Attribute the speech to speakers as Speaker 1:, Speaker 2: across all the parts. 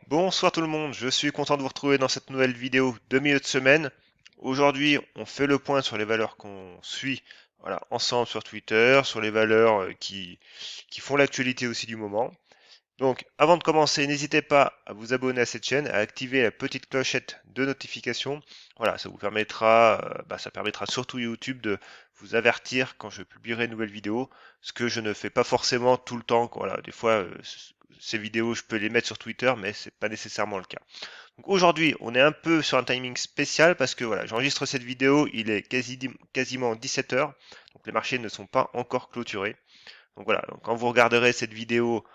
Speaker 1: Bonsoir tout le monde, je suis content de vous retrouver dans cette nouvelle vidéo de milieu de semaine. Aujourd'hui, on fait le point sur les valeurs qu'on suit voilà, ensemble sur Twitter, sur les valeurs qui font l'actualité aussi du moment. Donc, avant de commencer, n'hésitez pas à vous abonner à cette chaîne, à activer la petite clochette de notification. Voilà, ça vous permettra, ça permettra surtout YouTube de vous avertir quand je publierai une nouvelle vidéo, ce que je ne fais pas forcément tout le temps. Voilà, des fois, ces vidéos, je peux les mettre sur Twitter, mais c'est pas nécessairement le cas. Donc aujourd'hui, on est un peu sur un timing spécial parce que voilà, j'enregistre cette vidéo, il est quasiment 17 heures, donc les marchés ne sont pas encore clôturés. Donc voilà, donc quand vous regarderez cette vidéo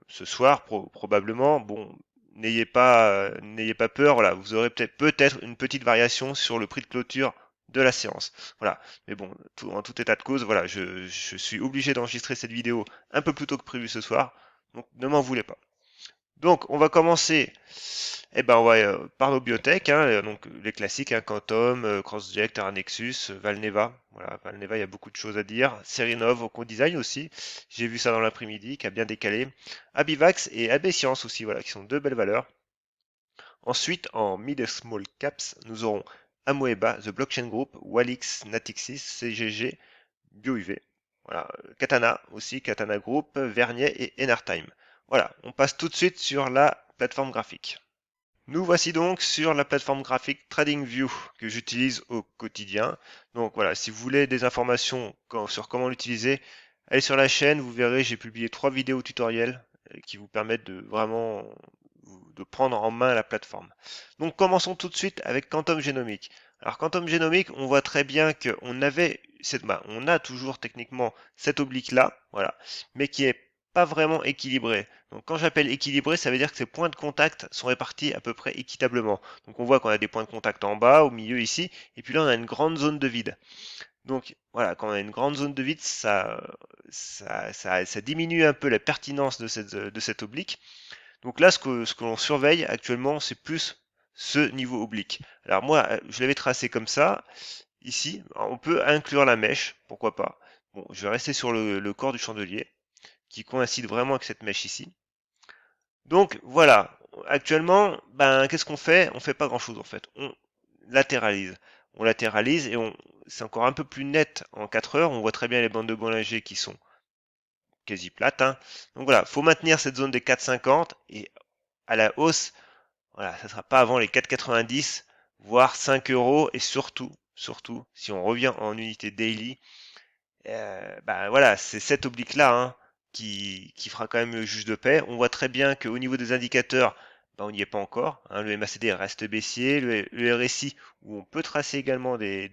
Speaker 1: ce soir, probablement, bon, n'ayez pas peur, voilà, vous aurez peut-être une petite variation sur le prix de clôture de la séance. Voilà, mais bon, en tout état de cause, voilà, je suis obligé d'enregistrer cette vidéo un peu plus tôt que prévu ce soir, donc ne m'en voulez pas. Donc, on va commencer par nos biotech, hein, donc les classiques, hein, Quantum, CrossJect, Terranexus, Valneva. Voilà, Valneva, il y a beaucoup de choses à dire. Serinov, au co-design aussi. J'ai vu ça dans l'après-midi, qui a bien décalé. Abivax et AB Science aussi, voilà, qui sont deux belles valeurs. Ensuite, en mid et small caps, nous aurons Amoeba, The Blockchain Group, Walix, Natixis, CGG, BioUV. Voilà, Katana aussi, Katana Group, Vernier et Enertime. Voilà, on passe tout de suite sur la plateforme graphique. Nous voici donc sur la plateforme graphique TradingView que j'utilise au quotidien. Donc voilà, si vous voulez des informations sur comment l'utiliser, allez sur la chaîne, vous verrez, j'ai publié 3 vidéos tutoriels qui vous permettent de vraiment de prendre en main la plateforme. Donc commençons tout de suite avec Quantum Genomics. Alors Quantum Genomics, on voit très bien qu'on avait on a toujours techniquement cette oblique là, voilà, mais qui est pas vraiment équilibré. Donc quand j'appelle équilibré, ça veut dire que ces points de contact sont répartis à peu près équitablement. Donc on voit qu'on a des points de contact en bas, au milieu ici, et puis là on a une grande zone de vide. Donc voilà, quand on a une grande zone de vide, ça diminue un peu la pertinence de cette oblique. Donc là, ce que l'on surveille actuellement, c'est plus ce niveau oblique. Alors moi, je l'avais tracé comme ça. Ici, on peut inclure la mèche, pourquoi pas. Bon, je vais rester sur le corps du chandelier, qui coïncide vraiment avec cette mèche ici. Donc voilà, actuellement, ben qu'est-ce qu'on fait? On fait pas grand-chose en fait. On latéralise. On latéralise et c'est encore un peu plus net en 4 heures. On voit très bien les bandes de Bollinger qui sont quasi plates, hein. Donc voilà, faut maintenir cette zone des 4,50 et à la hausse, voilà, ça sera pas avant les 4,90, voire 5 euros et surtout, si on revient en unité daily, bah voilà, c'est cette oblique-là hein, qui fera quand même le juge de paix. On voit très bien qu'au niveau des indicateurs, bah, on n'y est pas encore, hein. Le MACD reste baissier, le RSI, où on peut tracer également des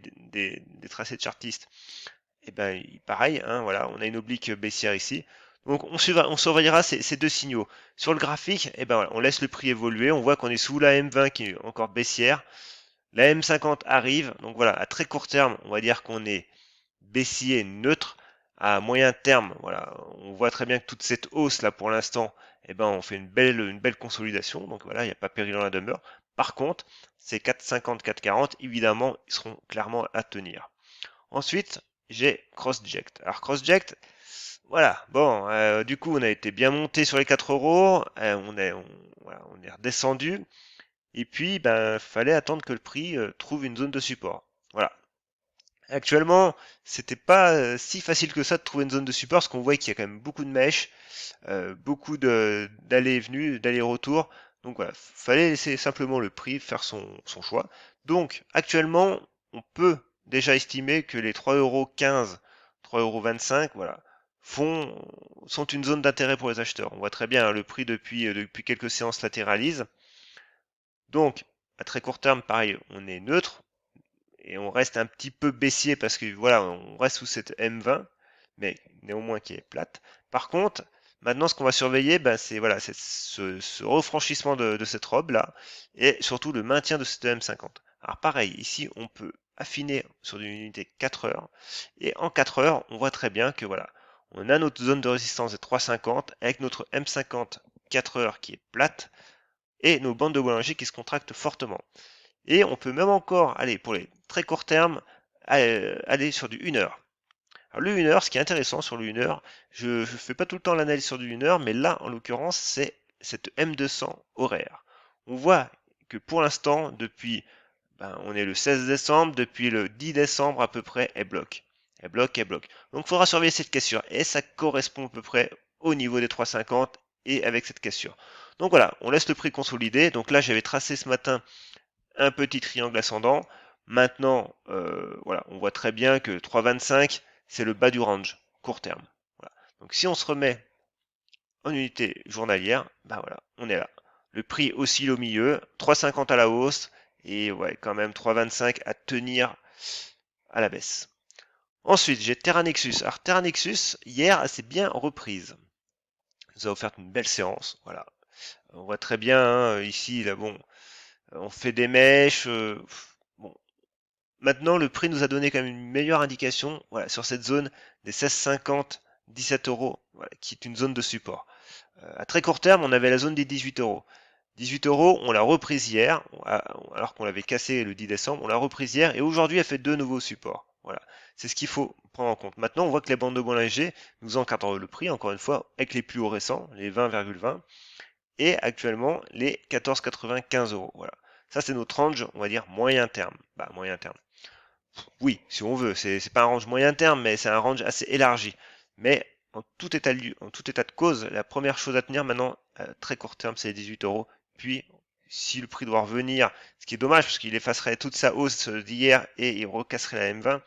Speaker 1: tracés de chartistes, et ben pareil, hein, voilà, on a une oblique baissière ici. Donc on surveillera ces deux signaux. Sur le graphique, et ben voilà, on laisse le prix évoluer, on voit qu'on est sous la M20 qui est encore baissière. La M50 arrive, donc voilà, à très court terme, on va dire qu'on est baissier neutre. À moyen terme, voilà, on voit très bien que toute cette hausse là pour l'instant, eh ben, on fait une belle consolidation. Donc voilà, il n'y a pas péril dans la demeure. Par contre, ces 4,50, 4,40, évidemment, ils seront clairement à tenir. Ensuite, j'ai CrossJect. Alors CrossJect, voilà, bon, du coup, on a été bien monté sur les 4 euros, voilà, on est redescendu, et puis, ben, fallait attendre que le prix trouve une zone de support. Voilà, actuellement, c'était pas si facile que ça de trouver une zone de support parce qu'on voit qu'il y a quand même beaucoup de mèches, beaucoup d'allées et venues, d'allers-retours. Donc voilà, fallait laisser simplement le prix faire son choix. Donc actuellement, on peut déjà estimer que les 3,15€, 3,25€, voilà, sont une zone d'intérêt pour les acheteurs. On voit très bien hein, le prix depuis quelques séances latéralise. Donc, à très court terme, pareil, on est neutre et on reste un petit peu baissier parce que voilà, on reste sous cette M20, mais néanmoins qui est plate. Par contre, maintenant ce qu'on va surveiller, ben, c'est voilà, ce refranchissement de cette robe là, et surtout le maintien de cette M50. Alors pareil, ici on peut affiner sur une unité 4 heures, et en 4 heures, on voit très bien que voilà, on a notre zone de résistance de 3,50 avec notre M50 4 heures qui est plate, et nos bandes de Bollinger qui se contractent fortement. Et on peut même encore aller pour les très courts termes, aller sur du 1 heure. Alors le 1 heure, ce qui est intéressant sur le 1 heure, je ne fais pas tout le temps l'analyse sur du 1 heure, mais là en l'occurrence c'est cette M200 horaire. On voit que pour l'instant, depuis, on est le 16 décembre, depuis le 10 décembre à peu près, elle bloque. Elle bloque, elle bloque. Donc il faudra surveiller cette cassure. Et ça correspond à peu près au niveau des 3,50 et avec cette cassure. Donc voilà, on laisse le prix consolider. Donc là, j'avais tracé ce matin un petit triangle ascendant. Maintenant, voilà, on voit très bien que 3,25, c'est le bas du range, court terme. Voilà. Donc si on se remet en unité journalière, voilà, on est là. Le prix oscille au milieu, 3,50 à la hausse, et ouais, quand même 3,25 à tenir à la baisse. Ensuite, j'ai Terra Nexus. Alors Terra Nexus, hier, elle s'est bien reprise. Elle nous a offert une belle séance, voilà. On voit très bien, hein, ici, là, bon, on fait des mèches, bon. Maintenant, le prix nous a donné quand même une meilleure indication, voilà, sur cette zone des 16,50, 17 euros, voilà, qui est une zone de support. À très court terme, on avait la zone des 18 euros. 18 euros, on l'a reprise hier, alors qu'on l'avait cassé le 10 décembre, on l'a reprise hier, et aujourd'hui, elle fait deux nouveaux supports. Voilà, c'est ce qu'il faut prendre en compte. Maintenant, on voit que les bandes de Bollinger nous encadrent le prix, encore une fois, avec les plus hauts récents, les 20,20, et actuellement les 14,95 euros. Voilà, ça c'est notre range, on va dire moyen terme. Moyen terme. Oui, si on veut, c'est pas un range moyen terme, mais c'est un range assez élargi. Mais en tout état de cause, la première chose à tenir maintenant, à très court terme, c'est les 18 euros. Puis, si le prix doit revenir, ce qui est dommage parce qu'il effacerait toute sa hausse d'hier et il recasserait la M20,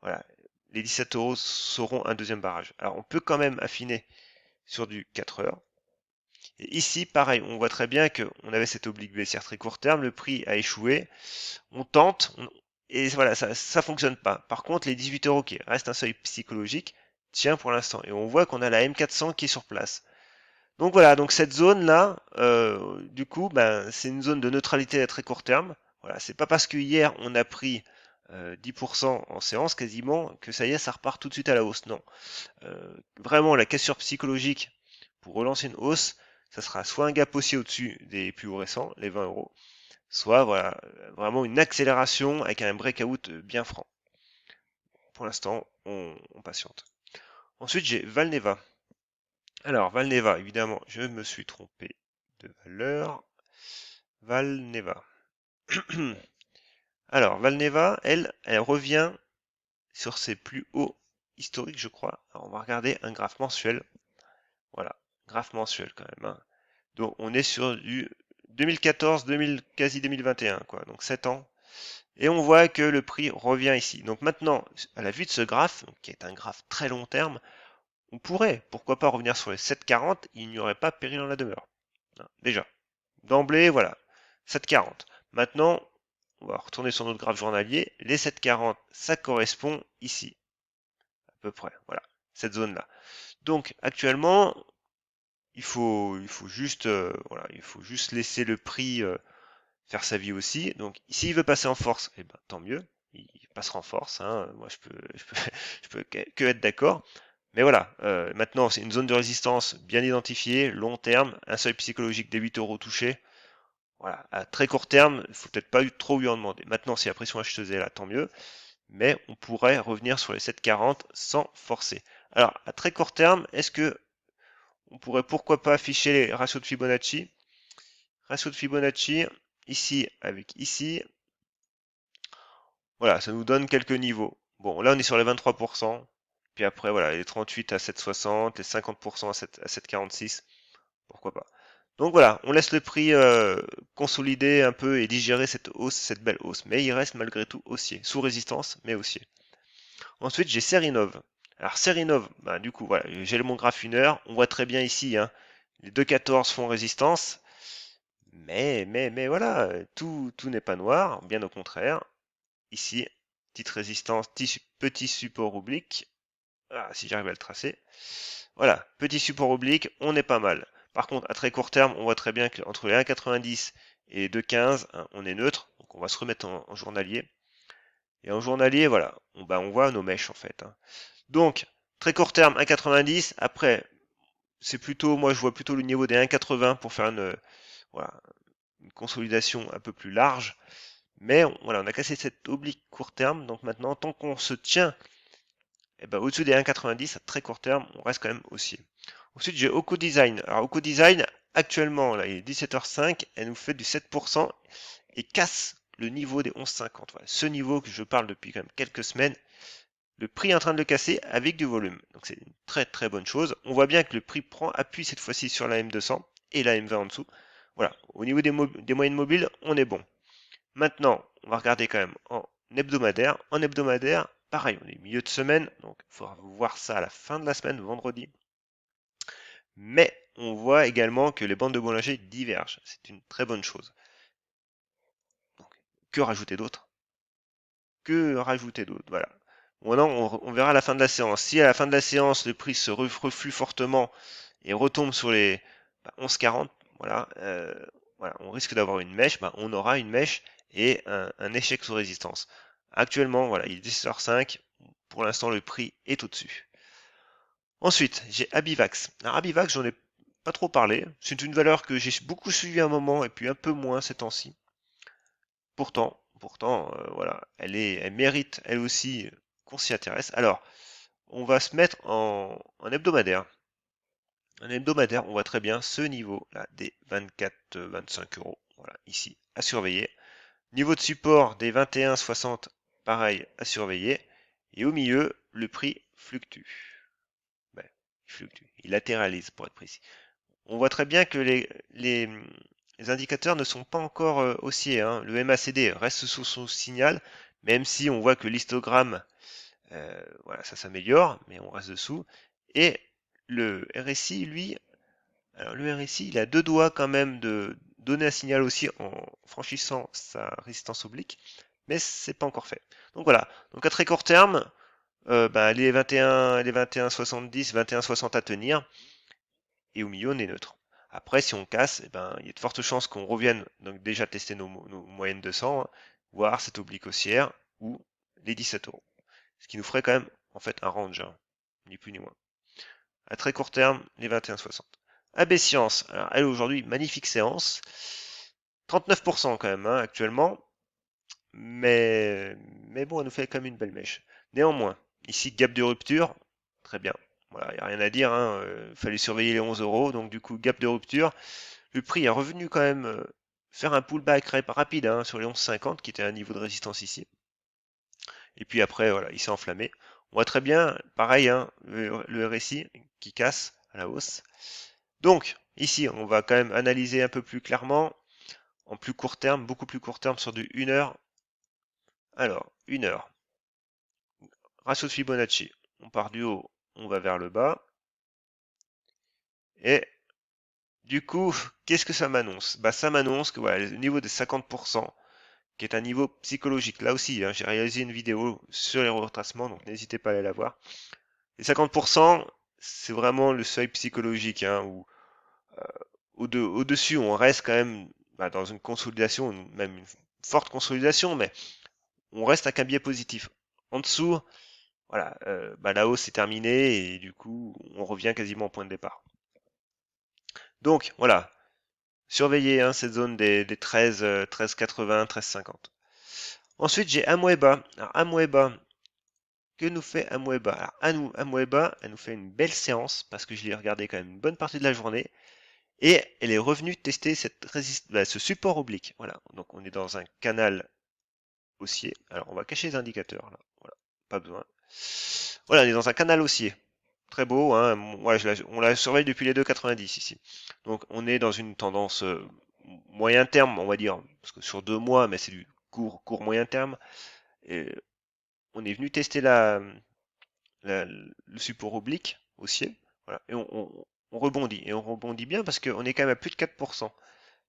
Speaker 1: voilà, les 17 euros seront un deuxième barrage. Alors, on peut quand même affiner sur du 4 heures. Et ici, pareil, on voit très bien qu'on avait cette oblique baissière très court terme, le prix a échoué, on tente, et voilà, ça fonctionne pas. Par contre, les 18 euros qui restent un seuil psychologique, tient pour l'instant. Et on voit qu'on a la M400 qui est sur place. Donc voilà, donc cette zone-là, du coup, c'est une zone de neutralité à très court terme. Voilà, c'est pas parce que hier on a pris 10% en séance quasiment que ça y est, ça repart tout de suite à la hausse. Non. Vraiment, la cassure psychologique pour relancer une hausse, ça sera soit un gap haussier au-dessus des plus hauts récents, les 20 euros, soit voilà, vraiment une accélération avec un breakout bien franc. Pour l'instant, on patiente. Ensuite, j'ai Valneva. Alors, Valneva, évidemment, je me suis trompé de valeur. Valneva. Alors, Valneva, elle revient sur ses plus hauts historiques, je crois. Alors, on va regarder un graphe mensuel. Voilà, graphe mensuel quand même, hein. Donc, on est sur du 2014, quasi 2021, quoi. Donc, 7 ans. Et on voit que le prix revient ici. Donc maintenant, à la vue de ce graphe, qui est un graphe très long terme, on pourrait, pourquoi pas, revenir sur les 7,40, il n'y aurait pas péril en la demeure. Déjà, d'emblée, voilà, 7,40. Maintenant, on va retourner sur notre graphe journalier. Les 7,40, ça correspond ici, à peu près, voilà, cette zone-là. Donc actuellement, il faut juste, voilà, il faut juste laisser le prix faire sa vie aussi. Donc, s'il veut passer en force, eh ben, tant mieux. Il passera en force. Hein. Moi, je peux que être d'accord. Mais voilà, maintenant, c'est une zone de résistance bien identifiée, long terme, un seuil psychologique des 8 euros touché. Voilà, à très court terme, il faut peut-être pas trop lui en demander. Maintenant, si la pression acheteuse est là, tant mieux. Mais on pourrait revenir sur les 7,40 sans forcer. Alors, à très court terme, est-ce que on pourrait pourquoi pas afficher les ratios de Fibonacci? Ratio de Fibonacci, ici avec ici, voilà, ça nous donne quelques niveaux. Bon, là on est sur les 23%, puis après voilà, les 38 à 7,60, les 50% à 7,46, pourquoi pas. Donc voilà, on laisse le prix consolider un peu et digérer cette hausse, cette belle hausse. Mais il reste malgré tout haussier, sous résistance, mais haussier. Ensuite, j'ai Serinov. Alors Serinov, du coup, voilà, j'ai mon graphe 1 heure, on voit très bien ici, hein, les 2,14 font résistance. Mais voilà, tout n'est pas noir, bien au contraire. Ici, petite résistance, petit support oblique. Ah, si j'arrive à le tracer. Voilà, petit support oblique, on est pas mal. Par contre, à très court terme, on voit très bien qu'entre les 1,90 et les 2,15, hein, on est neutre. Donc on va se remettre en journalier. Et en journalier, voilà, on voit nos mèches en fait. Hein. Donc, très court terme, 1,90. Après, c'est plutôt, moi je vois plutôt le niveau des 1,80 pour faire voilà, une consolidation un peu plus large. Mais voilà, on a cassé cette oblique court terme. Donc maintenant, tant qu'on se tient au-dessus des 1,90 à très court terme, on reste quand même haussier. Ensuite, j'ai Oko Design. Alors, Oko Design, actuellement, là, il est 17h05, elle nous fait du 7% et casse le niveau des 11,50. Voilà, ce niveau que je parle depuis quand même quelques semaines, le prix est en train de le casser avec du volume. Donc c'est une très très bonne chose. On voit bien que le prix prend appui cette fois-ci sur la M200 et la M20 en dessous. Voilà, au niveau des moyennes mobiles, on est bon. Maintenant, on va regarder quand même en hebdomadaire. En hebdomadaire, pareil, on est milieu de semaine, donc il faudra voir ça à la fin de la semaine, vendredi. Mais on voit également que les bandes de Bollinger divergent. C'est une très bonne chose. Donc, que rajouter d'autre? Que rajouter d'autre? Voilà. Maintenant, on verra à la fin de la séance. Si à la fin de la séance, le prix se reflue fortement et retombe sur les 11,40, voilà, voilà, on risque d'avoir une mèche. On aura une mèche et un échec sous résistance. Actuellement, voilà, il est 10h05. Pour l'instant, le prix est au-dessus. Ensuite, j'ai Abivax. Alors, Abivax, j'en ai pas trop parlé. C'est une valeur que j'ai beaucoup suivie à un moment et puis un peu moins ces temps-ci. Pourtant, voilà, elle mérite elle aussi qu'on s'y intéresse. Alors, on va se mettre en hebdomadaire. En hebdomadaire, on voit très bien ce niveau là des 24-25 euros. Voilà, ici, à surveiller. Niveau de support des 21,60, pareil, à surveiller. Et au milieu, le prix fluctue. Ben, il fluctue, il latéralise pour être précis. On voit très bien que les indicateurs ne sont pas encore haussiers, hein. Le MACD reste sous son signal, même si on voit que l'histogramme, voilà, ça s'améliore, mais on reste dessous. Et le RSI, lui, alors le RSI, il a deux doigts quand même de donner un signal aussi en franchissant sa résistance oblique, mais c'est pas encore fait. Donc voilà. Donc à très court terme, les 21, les 21,70, 21,60 à tenir, et au milieu on est neutre. Après, si on casse, il y a de fortes chances qu'on revienne donc déjà tester nos moyennes 200, hein, voir cette oblique haussière ou les 17 euros. Ce qui nous ferait quand même en fait un range, hein, ni plus ni moins. À très court terme, les 21,60. AB Science, alors elle aujourd'hui, magnifique séance. 39% quand même, hein, actuellement. Mais bon, elle nous fait quand même une belle mèche. Néanmoins, ici, gap de rupture, très bien. Voilà, il n'y a rien à dire, hein, fallait surveiller les 11 euros, donc du coup, gap de rupture. Le prix est revenu quand même faire un pullback rapide, hein, sur les 11,50, qui était un niveau de résistance ici. Et puis après, voilà, il s'est enflammé. On voit très bien, pareil, hein, le RSI qui casse à la hausse. Donc, ici, on va quand même analyser un peu plus clairement, en plus court terme, beaucoup plus court terme sur du 1 heure. Alors, 1 heure. Ratio de Fibonacci. On part du haut, on va vers le bas. Et du coup, qu'est-ce que ça m'annonce? Ça m'annonce que voilà, le niveau des 50%, qui est un niveau psychologique. Là aussi, hein, j'ai réalisé une vidéo sur les retracements, donc n'hésitez pas à aller la voir. Les 50%, c'est vraiment le seuil psychologique, hein, où au-dessus, on reste quand même dans une consolidation, même une forte consolidation, mais on reste avec un biais positif. En dessous, voilà, la hausse est terminée et du coup, on revient quasiment au point de départ. Donc, voilà, surveillez, hein, cette zone des 13, 13,80, 13,50. Ensuite, j'ai Amoeba. Alors, Amoeba, que nous fait Amoeba? Alors, Amoeba, elle nous fait une belle séance parce que je l'ai regardé quand même une bonne partie de la journée. Et elle est revenue tester ce support oblique. Voilà, donc on est dans un canal haussier. Alors on va cacher les indicateurs là. Voilà, pas besoin. Voilà, on est dans un canal haussier. Très beau, hein. On la surveille depuis les 2,90 ici. Donc on est dans une tendance moyen terme, on va dire, parce que sur 2 mois, mais c'est du court moyen terme. Et on est venu tester le support oblique haussier. Voilà, et on rebondit. Et on rebondit bien parce qu'on est quand même à plus de 4%.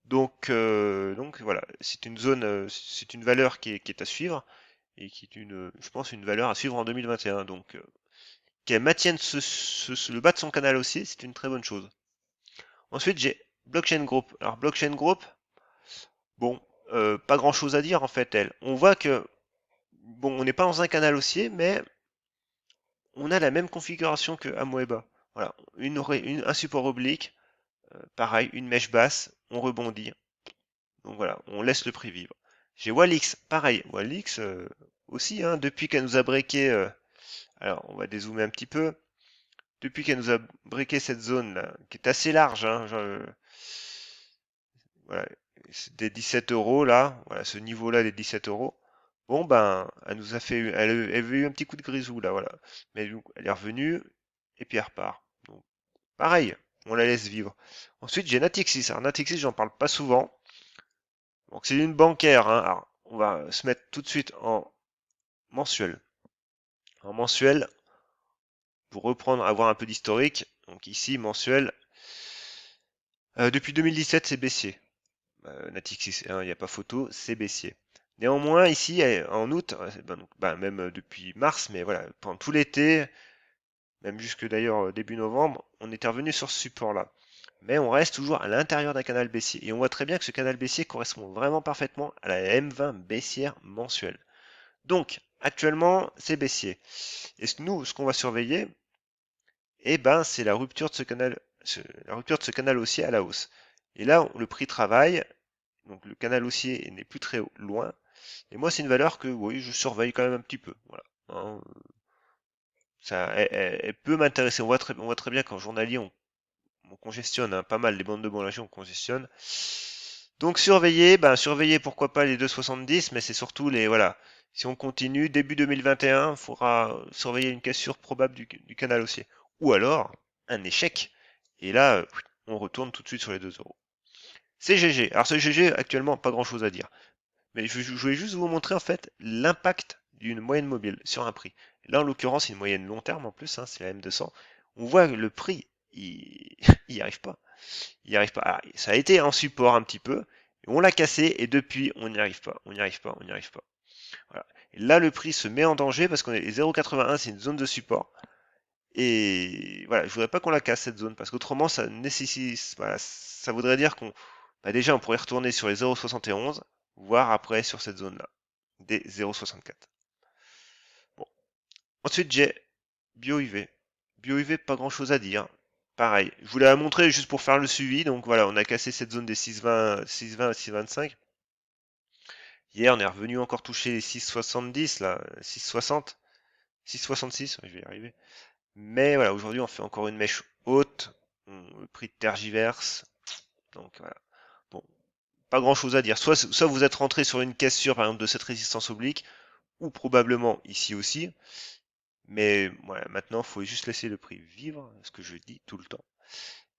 Speaker 1: Donc voilà, c'est une zone, c'est une valeur qui est à suivre et qui est je pense, une valeur à suivre en 2021. Donc, qu'elle maintienne le bas de son canal haussier, c'est une très bonne chose. Ensuite, j'ai Blockchain Group. Alors, Blockchain Group, bon, pas grand chose à dire en fait, elle. On voit que, bon, on n'est pas dans un canal haussier, mais on a la même configuration que Amoeba. Voilà, un support oblique, pareil, une mèche basse, on rebondit. Donc voilà, on laisse le prix vivre. J'ai Walix, pareil, Walix aussi, hein, depuis qu'elle nous a breaké, alors on va dézoomer un petit peu, depuis qu'elle nous a breaké cette zone là, qui est assez large, hein, voilà, des 17 euros là, voilà, ce niveau-là des 17 euros. Bon ben, elle nous a fait, elle avait eu un petit coup de grisou là, voilà. Mais donc, elle est revenue et puis elle repart. Donc, pareil, on la laisse vivre. Ensuite, j'ai Natixis. Alors Natixis, j'en parle pas souvent. Donc c'est une bancaire, hein. Alors, on va se mettre tout de suite en mensuel. En mensuel, pour reprendre, avoir un peu d'historique. Donc ici, mensuel. Depuis 2017, c'est baissier. Natixis, il n'y a pas photo, c'est baissier. Néanmoins, ici, en août, même depuis mars, mais voilà, pendant tout l'été, même jusque d'ailleurs début novembre, on était revenu sur ce support-là. Mais on reste toujours à l'intérieur d'un canal baissier. Et on voit très bien que ce canal baissier correspond vraiment parfaitement à la M20 baissière mensuelle. Donc, actuellement, c'est baissier. Et nous, ce qu'on va surveiller, eh ben, c'est la rupture de ce canal, la rupture de ce canal haussier à la hausse. Et là, le prix travaille, donc le canal haussier n'est plus très loin. Et moi, c'est une valeur que, oui, je surveille quand même un petit peu. Voilà. Hein, ça, elle peut m'intéresser. On voit très bien qu'en journalier, on congestionne hein, pas mal les bandes de Bollinger, on congestionne. Donc surveiller, surveiller pourquoi pas les 2,70, mais c'est surtout les voilà. Si on continue début 2021, il faudra surveiller une cassure probable du canal haussier, ou alors un échec. Et là, on retourne tout de suite sur les 2 euros. CGG. Alors CGG actuellement pas grand chose à dire, mais je voulais juste vous montrer en fait l'impact d'une moyenne mobile sur un prix. Là en l'occurrence c'est une moyenne long terme en plus, hein, c'est la M200. On voit que le prix il n'y arrive pas. Il n'y arrive pas. Ah, ça a été en support un petit peu. On l'a cassé et depuis on n'y arrive pas. On n'y arrive pas. On n'y arrive pas. Voilà. Et là le prix se met en danger parce qu'on est 0,81, c'est une zone de support. Et voilà, je voudrais pas qu'on la casse cette zone parce qu'autrement ça nécessite, voilà, ça voudrait dire qu'on, déjà on pourrait retourner sur les 0,71, voire après sur cette zone-là, des 0,64. Bon. Ensuite j'ai BioIV. BioIV, pas grand chose à dire. Pareil, je voulais la montrer juste pour faire le suivi. Donc voilà, on a cassé cette zone des 6,20, 6,20 à 6,25. Hier, on est revenu encore toucher les 6,70, là, 6,60, 6,66, je vais y arriver. Mais voilà, aujourd'hui, on fait encore une mèche haute. Le prix de tergiverse. Donc voilà. Bon, pas grand chose à dire. Soit vous êtes rentré sur une cassure, par exemple, de cette résistance oblique, ou probablement ici aussi. Mais voilà, maintenant, il faut juste laisser le prix vivre, ce que je dis tout le temps.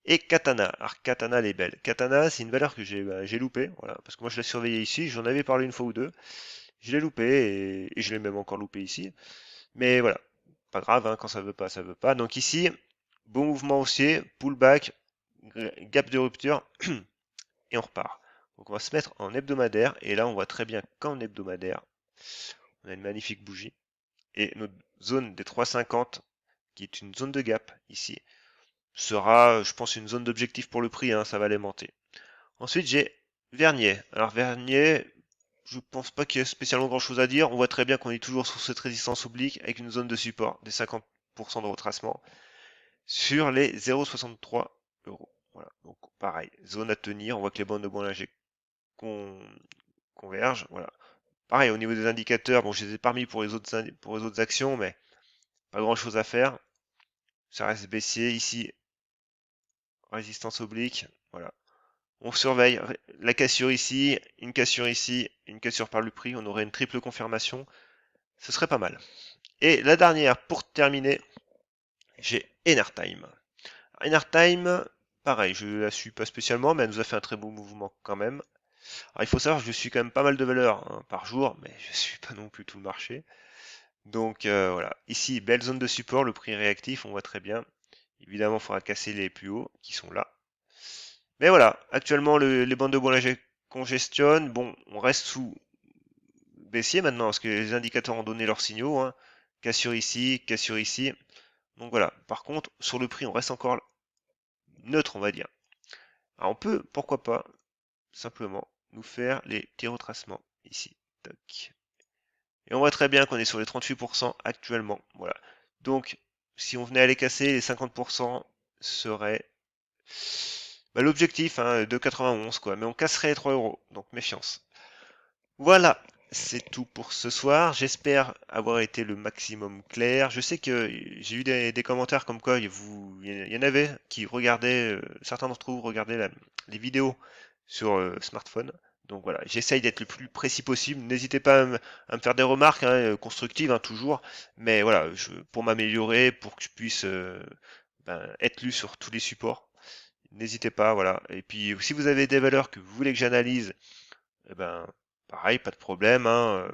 Speaker 1: Et Katana. Alors Katana, elle est belle. Katana, c'est une valeur que j'ai loupée, voilà, parce que moi je l'ai surveillée ici, j'en avais parlé une fois ou deux. Je l'ai loupé et je l'ai même encore loupé ici. Mais voilà, pas grave, hein, quand ça veut pas, ça veut pas. Donc ici, bon mouvement haussier, pullback, gap de rupture, et on repart. Donc on va se mettre en hebdomadaire, et là on voit très bien qu'en hebdomadaire, on a une magnifique bougie. Et notre zone des 3,50, qui est une zone de gap ici, sera, je pense, une zone d'objectif pour le prix, hein, ça va alimenter. Ensuite, j'ai Vernier. Alors Vernier, je pense pas qu'il y ait spécialement grand chose à dire. On voit très bien qu'on est toujours sur cette résistance oblique avec une zone de support des 50% de retracement sur les 0,63 euros. Voilà, donc pareil, zone à tenir. On voit que les bandes de Bollinger convergent. Voilà. Pareil, au niveau des indicateurs, bon, je les ai pas mis pour les autres actions, mais pas grand chose à faire. Ça reste baissier ici, résistance oblique. Voilà. On surveille la cassure ici, une cassure ici, une cassure par le prix. On aurait une triple confirmation. Ce serait pas mal. Et la dernière, pour terminer, j'ai Enertime. Enertime, pareil, je la suis pas spécialement, mais elle nous a fait un très beau mouvement quand même. Alors il faut savoir que je suis quand même pas mal de valeurs hein, par jour, mais je suis pas non plus tout le marché. Donc voilà, ici, belle zone de support, le prix réactif, on voit très bien. Évidemment, il faudra casser les plus hauts qui sont là. Mais voilà, actuellement, les bandes de Bollinger congestionnent. Bon, on reste sous baissier maintenant, parce que les indicateurs ont donné leurs signaux. Hein. Cassure ici, cassure ici. Donc voilà. Par contre, sur le prix, on reste encore neutre, on va dire. Alors on peut, pourquoi pas, simplement nous faire les petits retracements ici. Tac. Et on voit très bien qu'on est sur les 38% actuellement. Voilà. Donc, si on venait à les casser, les 50% seraient l'objectif hein, de 91, quoi. Mais on casserait les 3 euros. Donc, méfiance. Voilà. C'est tout pour ce soir. J'espère avoir été le maximum clair. Je sais que j'ai eu des commentaires comme quoi il y en avait qui regardaient, certains d'entre vous regardaient les vidéos sur smartphone. Donc voilà, j'essaye d'être le plus précis possible. N'hésitez pas à me faire des remarques hein, constructives, hein, toujours. Mais voilà, pour m'améliorer, pour que je puisse être lu sur tous les supports, n'hésitez pas, voilà. Et puis si vous avez des valeurs que vous voulez que j'analyse, eh ben pareil, pas de problème, hein,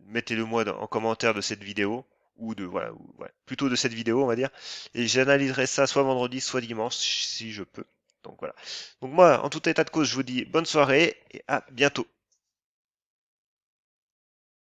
Speaker 1: mettez-le moi en commentaire de cette vidéo ou de voilà, ouais, plutôt de cette vidéo, on va dire, et j'analyserai ça soit vendredi, soit dimanche si je peux. Donc voilà. Donc moi, en tout état de cause, je vous dis bonne soirée et à bientôt.